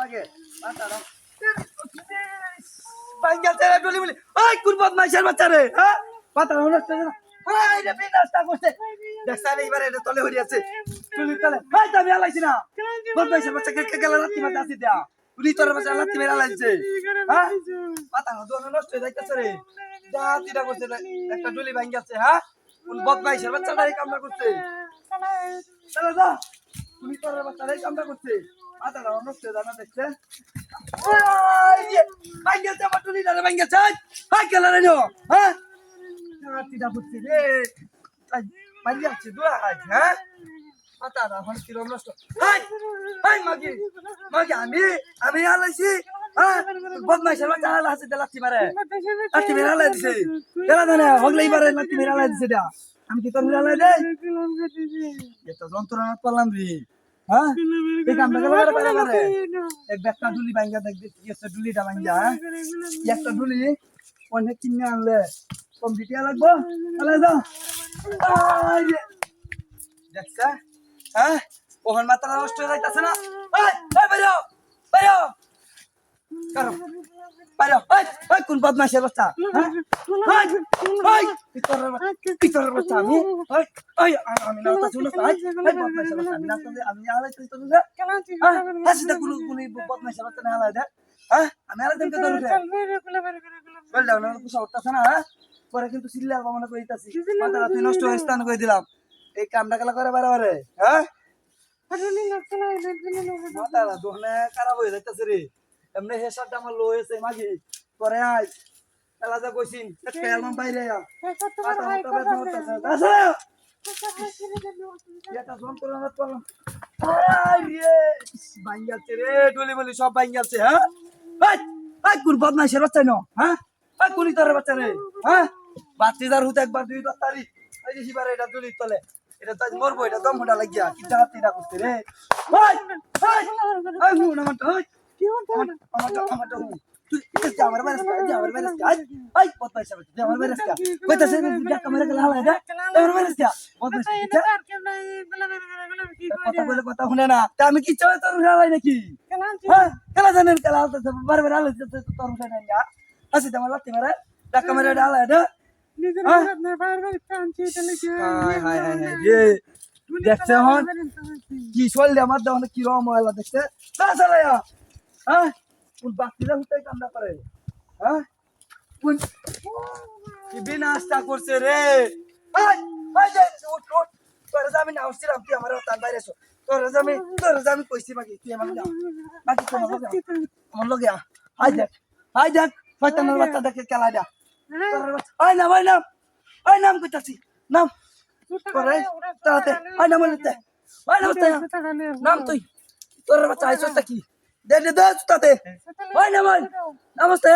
লাগে মাথাটা ভাঙ্গাছে রে ডলি বলি ওই কোন বদমাইশের বাচ্চা রে হ্যাঁ মাথাটা নষ্ট হয়ে গেল এই রে বিনাশটা করছে দেখছ না এবারে এটা তলে হয়ে আছে তুই তলে ভাই তুমি আলাইছি না বদমাইশের বাচ্চা কে গেল রাত্রি মাঝে আসি দেয়া তুই তোর বাচ্চা রাত্রি মেরে আলাইছে হ্যাঁ মাথাটা দোনো নষ্ট হয়ে যাইতেছে রে জাতিটা করছে একটা ডলি ভাঙ্গাছে হ্যাঁ কোন বদমাইশের বাচ্চাটা এই কামটা করছে চলে যা তুমি তোর বাচ্চাটা এই কামটা করছে মাথাটা নষ্ট হয়ে যায় না দেখছে ভাঙ্গাছে আমার ডলিটা ভাঙ্গাছে হাই গেল রে হ্যাঁ জাতিটা করছে রে ভাঙ্গাছে দোয়া হাই হ্যাঁ মাথাটা এখন কিরম নষ্ট হাই হাই মাগি মাগি আমি আলাইছি হ্যাঁ বদমাইশের বাচ্চা আছে লাত্তি মারে লাত্তি মেরে আলাই দিছে দেলা জানে হগলে এবারে লাত্তি মেরে আলাই দিছে দা আমি কি তোর মেরে আলাই দেই এটা যন্ত্রণা করলাম রে হ্যাঁ এই কামটা করে পারে এক ব্যাগটা ডুলি ভাঙ্গা দেখ দেখি একটা ডুলিটা ভাঙ্গা হ্যাঁ একটা ডুলি অনেক কিনে আনলে কম দিতে লাগবো আলাই দাও দেখছা হ্যাঁ ওখান মাথাটা নষ্ট হয়ে যাইতাছে না এই বাইরে বাইরে কারো বাইরে এই কোন বদমাইশের বাচ্চা হ্যাঁ এই পিতরের বাচ্চা আমি আমি না তা শুনো তাই বদমাইশের বাচ্চা আমি না তো আমি আলাই তুই তো না হ্যাঁ সেটা কোন বদমাইশের বাচ্চা না আলাই দে হ্যাঁ আমি আলাই দেন কে ধরে বল দাও না কুসা উঠতাছ না হ্যাঁ পরে কিন্তু সিল্লার বামনা কইতাছি মাথাটা তুই নষ্ট হয়ে স্থান কই দিলাম এই কামটা গেলা করে বারে হ্যাঁ মাথাটা দোনে খারাপ হয়ে যাইতাছে রে এমনি হেসারটা আমার লো হয়েছে মাঝি পরে আয় এলা যা কইছিন একটা অ্যালবাম বাইরে আ এটা যন্ত্রণা করলাম আরে ভাঙ্গাছে রে ডলি বলি সব ভাঙ্গাছে হ্যাঁ এই কোন বদমাইশের বাচ্চা ন হ্যাঁ এই কোন তোর বাচ্চা রে হ্যাঁ বাতিদার হুত একবার দুই দত্তারি এই যে সিবারে এটা ডলি তলে এটা তাই মরবো এটা দম মোটা লাগিয়া কি জাতিটা করতে রে এই হুন আমারটা ওই কি হতো আমারটা হুন তুই এটা আমার বাইরে আজ এই বদমাইশের বাচ্চা আমার বাইরে কইতাছে যা ক্যামেরা গলা হালা দে আমার বাইরে বদমাইশ কথা বলে কথা শুনে না তা আমি কি চাই তোর হালাই নাকি হ্যাঁ কেলা জানেন কেলা বারবার হালাই তোর উঠে না যা আসি তোমার লাগতে মারে যা ক্যামেরা ডালা দে নিজের না বারবার টানছি এটা লাগি হাই হাই হাই রে দেখছ হন কি চল আমার দাও কি রকম হলা দেখছ না চালায়া হ্যাঁ কোন বাকিরা হুতাই কামটা করে হ্যাঁ কোন কি বিনাশটা করছে রে এই এই যে উঠ তোর জামি না হছিলাম তুই আমার তান বাইরে এসো তোর জামি কইছি বাকি তুই আমার দাও বাকি তোমার লগে আই দেখ শয়তানের বাচ্চা দেখে খেলা দা আই নাম কইতাছি নাম করে তাতে আই নাম বলতে নাম তুই তোর বাচ্চা আইছস কি দে তাতে ওই নাম নমস্তে